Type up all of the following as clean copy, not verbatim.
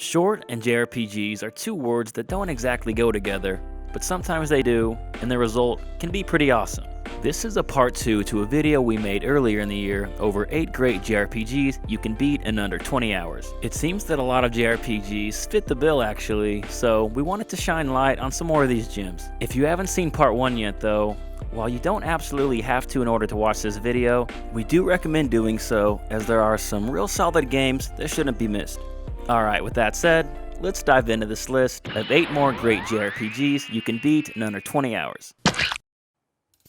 Short and JRPGs are two words that don't exactly go together, but sometimes they do, and the result can be pretty awesome. This is a part 2 to a video we made earlier in the year over 8 great JRPGs you can beat in under 20 hours. It seems that a lot of JRPGs fit the bill actually, so we wanted to shine light on some more of these gems. If you haven't seen part 1 yet though, while you don't absolutely have to in order to watch this video, we do recommend doing so as there are some real solid games that shouldn't be missed. Alright, with that said, let's dive into this list of 8 more great JRPGs you can beat in under 20 hours.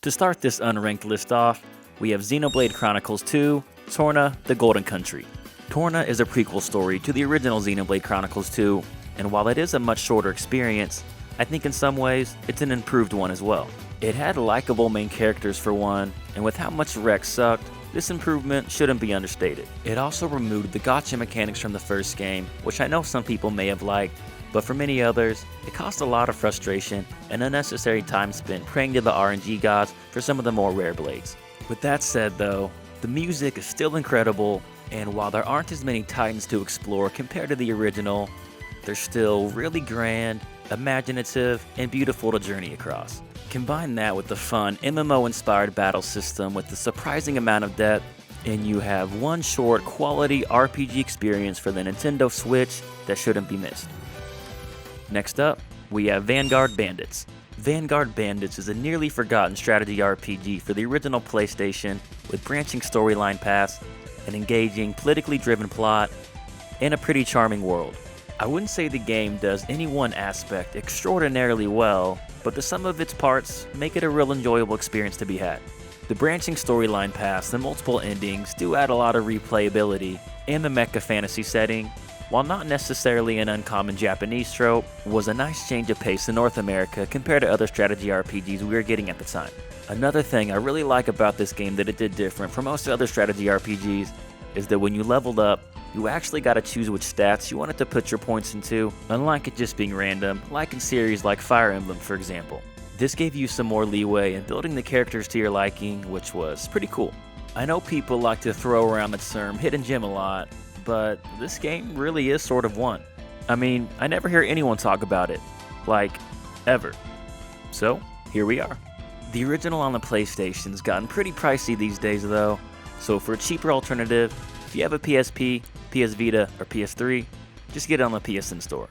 To start this unranked list off, we have Xenoblade Chronicles 2, Torna, the Golden Country. Torna is a prequel story to the original Xenoblade Chronicles 2, and while it is a much shorter experience, I think in some ways it's an improved one as well. It had likable main characters for one, and with how much Rex sucked, this improvement shouldn't be understated. It also removed the gacha mechanics from the first game, which I know some people may have liked, but for many others, it caused a lot of frustration and unnecessary time spent praying to the RNG gods for some of the more rare blades. With that said though, the music is still incredible, and while there aren't as many titans to explore compared to the original, they're still really grand, imaginative, and beautiful to journey across. Combine that with the fun MMO-inspired battle system with the surprising amount of depth, and you have one short, quality RPG experience for the Nintendo Switch that shouldn't be missed. Next up, we have Vanguard Bandits. Vanguard Bandits is a nearly forgotten strategy RPG for the original PlayStation with branching storyline paths, an engaging, politically driven plot, and a pretty charming world. I wouldn't say the game does any one aspect extraordinarily well, but the sum of its parts make it a real enjoyable experience to be had. The branching storyline paths and multiple endings do add a lot of replayability, and the mecha fantasy setting, while not necessarily an uncommon Japanese trope, was a nice change of pace in North America compared to other strategy RPGs we were getting at the time. Another thing I really like about this game that it did different from most other strategy RPGs is that when you leveled up, you actually got to choose which stats you wanted to put your points into, unlike it just being random, like in series like Fire Emblem for example. This gave you some more leeway in building the characters to your liking, which was pretty cool. I know people like to throw around the term hidden gem a lot, but this game really is sort of one. I mean, I never hear anyone talk about it, like, ever. So, here we are. The original on the PlayStation's gotten pretty pricey these days though, so for a cheaper alternative, if you have a PSP, PS Vita, or PS3, just get it on the PSN store.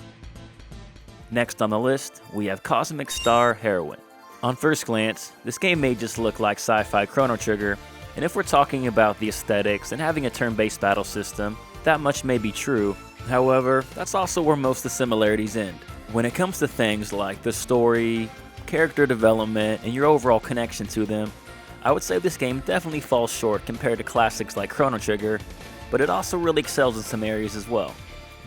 Next on the list, we have Cosmic Star Heroine. On first glance, this game may just look like sci-fi Chrono Trigger, and if we're talking about the aesthetics and having a turn-based battle system, that much may be true. However, that's also where most of the similarities end. When it comes to things like the story, character development, and your overall connection to them, I would say this game definitely falls short compared to classics like Chrono Trigger, but it also really excels in some areas as well.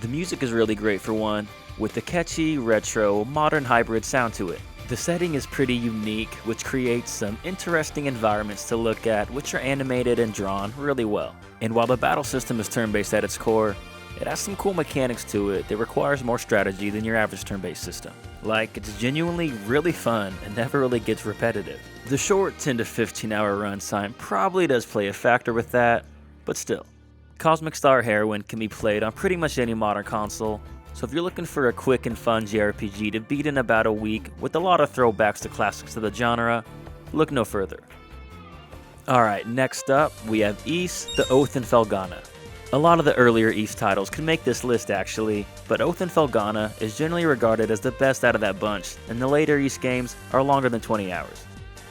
The music is really great for one, with the catchy, retro, modern hybrid sound to it. The setting is pretty unique, which creates some interesting environments to look at, which are animated and drawn really well. And while the battle system is turn-based at its core, it has some cool mechanics to it that requires more strategy than your average turn-based system. Like, it's genuinely really fun and never really gets repetitive. The short 10 to 15 hour runtime probably does play a factor with that, but still. Cosmic Star Heroine can be played on pretty much any modern console, so if you're looking for a quick and fun JRPG to beat in about a week with a lot of throwbacks to classics of the genre, look no further. Alright, next up we have Ys, the Oathen Felgana. A lot of the earlier Ys titles can make this list actually, but Oathen Felgana is generally regarded as the best out of that bunch, and the later Ys games are longer than 20 hours.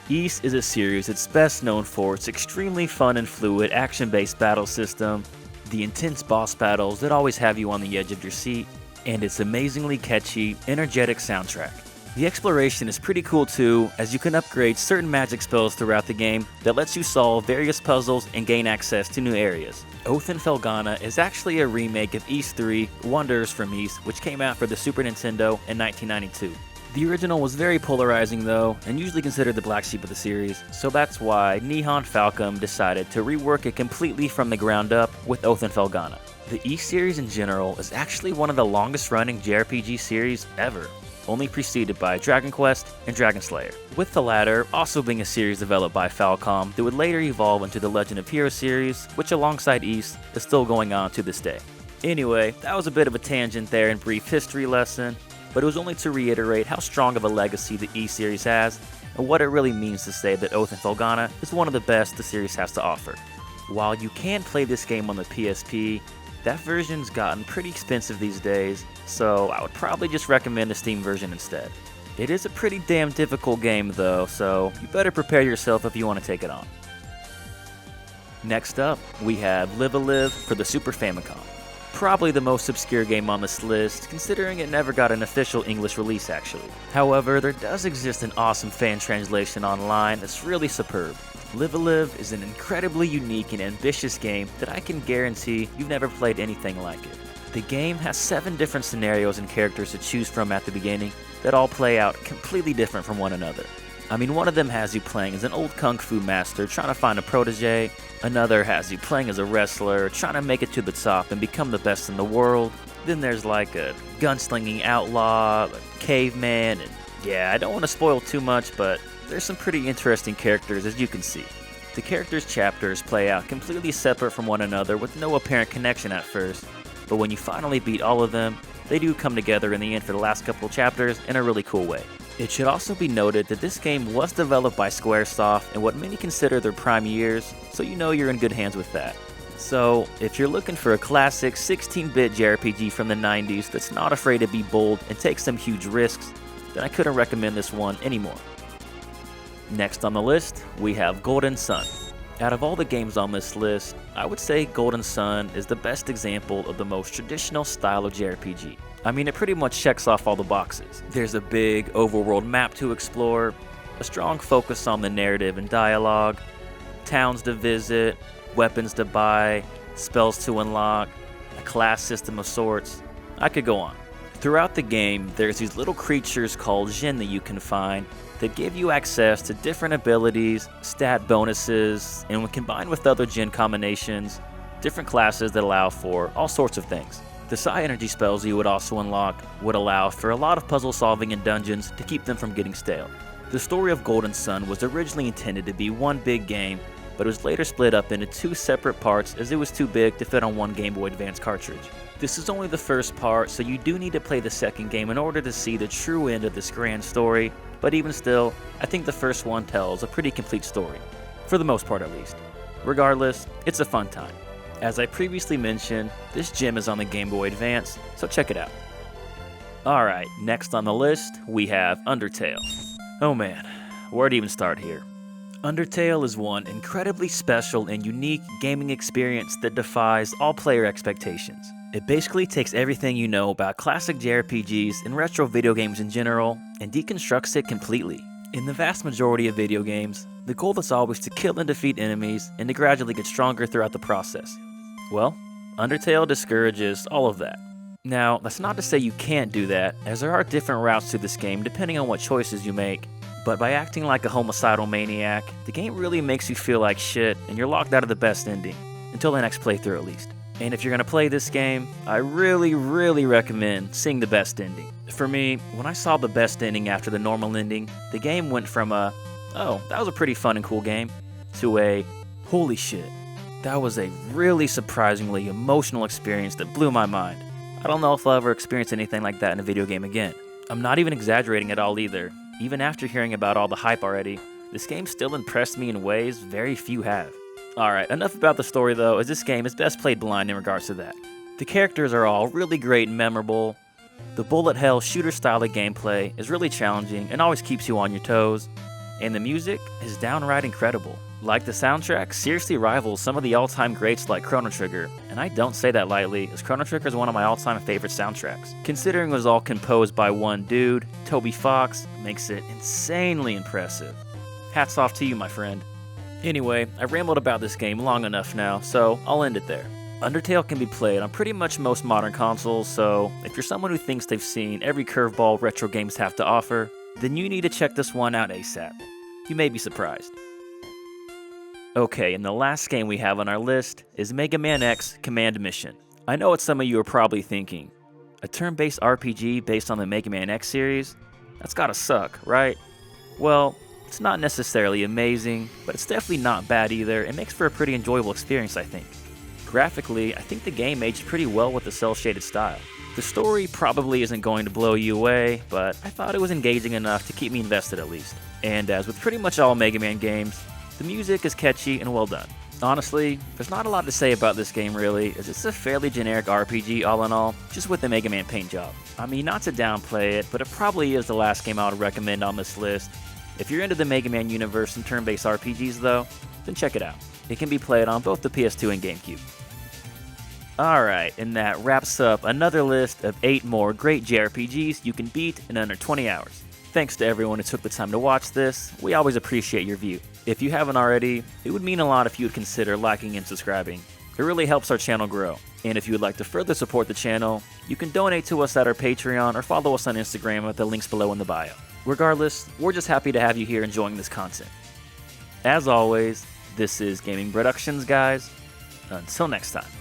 Ys is a series that's best known for its extremely fun and fluid action-based battle system, the intense boss battles that always have you on the edge of your seat, and its amazingly catchy, energetic soundtrack. The exploration is pretty cool too, as you can upgrade certain magic spells throughout the game that lets you solve various puzzles and gain access to new areas. Oathen Felgana is actually a remake of Ys 3, Wonders from Ys, which came out for the Super Nintendo in 1992. The original was very polarizing though, and usually considered the black sheep of the series, so that's why Nihon Falcom decided to rework it completely from the ground up with Oathen Felgana. The Ys series in general is actually one of the longest running JRPG series ever, only preceded by Dragon Quest and Dragon Slayer, with the latter also being a series developed by Falcom that would later evolve into the Legend of Heroes series, which alongside Ys is still going on to this day. Anyway, that was a bit of a tangent there and brief history lesson, but it was only to reiterate how strong of a legacy the E-series has and what it really means to say that Oathen Felgana is one of the best the series has to offer. While you can play this game on the PSP, that version's gotten pretty expensive these days, so I would probably just recommend the Steam version instead. It is a pretty damn difficult game though, so you better prepare yourself if you want to take it on. Next up, we have Live a Live for the Super Famicom. Probably the most obscure game on this list, considering it never got an official English release actually. However, there does exist an awesome fan translation online that's really superb. Live a Live is an incredibly unique and ambitious game that I can guarantee you've never played anything like it. The game has 7 different scenarios and characters to choose from at the beginning that all play out completely different from one another. I mean, one of them has you playing as an old kung fu master trying to find a protege, another has you playing as a wrestler trying to make it to the top and become the best in the world, then there's like a gunslinging outlaw, a caveman, and yeah, I don't want to spoil too much, but there's some pretty interesting characters as you can see. The characters' chapters play out completely separate from one another with no apparent connection at first, but when you finally beat all of them, they do come together in the end for the last couple of chapters in a really cool way. It should also be noted that this game was developed by Squaresoft in what many consider their prime years, so you know you're in good hands with that. So, if you're looking for a classic 16-bit JRPG from the 90s that's not afraid to be bold and take some huge risks, then I couldn't recommend this one anymore. Next on the list, we have Golden Sun. Out of all the games on this list, I would say Golden Sun is the best example of the most traditional style of JRPG. I mean, it pretty much checks off all the boxes. There's a big overworld map to explore, a strong focus on the narrative and dialogue, towns to visit, weapons to buy, spells to unlock, a class system of sorts. I could go on. Throughout the game, there's these little creatures called Jin that you can find that give you access to different abilities, stat bonuses, and when combined with other Jin combinations, different classes that allow for all sorts of things. The Psi Energy spells you would also unlock would allow for a lot of puzzle solving in dungeons to keep them from getting stale. The story of Golden Sun was originally intended to be one big game, but it was later split up into 2 separate parts as it was too big to fit on one Game Boy Advance cartridge. This is only the first part, so you do need to play the second game in order to see the true end of this grand story, but even still, I think the first one tells a pretty complete story. For the most part at least. Regardless, it's a fun time. As I previously mentioned, this gem is on the Game Boy Advance, so check it out. Alright, next on the list, we have Undertale. Oh man, where to even start here? Undertale is one incredibly special and unique gaming experience that defies all player expectations. It basically takes everything you know about classic JRPGs and retro video games in general and deconstructs it completely. In the vast majority of video games, the goal is always to kill and defeat enemies and to gradually get stronger throughout the process. Well, Undertale discourages all of that. Now, that's not to say you can't do that, as there are different routes to this game depending on what choices you make, but by acting like a homicidal maniac, the game really makes you feel like shit and you're locked out of the best ending, until the next playthrough at least. And if you're gonna play this game, I really recommend seeing the best ending. For me, when I saw the best ending after the normal ending, the game went from a, oh, that was a pretty fun and cool game, to a, holy shit, that was a really surprisingly emotional experience that blew my mind. I don't know if I'll ever experience anything like that in a video game again. I'm not even exaggerating at all either. Even after hearing about all the hype already, this game still impressed me in ways very few have. Alright, enough about the story though, as this game is best played blind in regards to that. The characters are all really great and memorable. The bullet hell shooter style of gameplay is really challenging and always keeps you on your toes. And the music is downright incredible. Like the soundtrack seriously rivals some of the all-time greats like Chrono Trigger, and I don't say that lightly, as Chrono Trigger is one of my all-time favorite soundtracks. Considering it was all composed by one dude, Toby Fox, makes it insanely impressive. Hats off to you, my friend. Anyway, I've rambled about this game long enough now, so I'll end it there. Undertale can be played on pretty much most modern consoles, so if you're someone who thinks they've seen every curveball retro games have to offer, then you need to check this one out ASAP. You may be surprised. Okay, and the last game we have on our list is Mega Man X Command Mission. I know what some of you are probably thinking. A turn-based RPG based on the Mega Man X series? That's gotta suck, right? Well, it's not necessarily amazing, but it's definitely not bad either. It makes for a pretty enjoyable experience, I think. Graphically, I think the game aged pretty well with the cel-shaded style. The story probably isn't going to blow you away, but I thought it was engaging enough to keep me invested at least. And as with pretty much all Mega Man games, the music is catchy and well done. Honestly, there's not a lot to say about this game really, as it's a fairly generic RPG all in all, just with the Mega Man paint job. I mean, not to downplay it, but it probably is the last game I would recommend on this list. If you're into the Mega Man universe and turn-based RPGs though, then check it out. It can be played on both the PS2 and GameCube. Alright, and that wraps up another list of 8 more great JRPGs you can beat in under 20 hours. Thanks to everyone who took the time to watch this, we always appreciate your view. If you haven't already, it would mean a lot if you would consider liking and subscribing. It really helps our channel grow. And if you would like to further support the channel, you can donate to us at our Patreon or follow us on Instagram at the links below in the bio. Regardless, we're just happy to have you here enjoying this content. As always, this is Gaming Productions, guys. Until next time.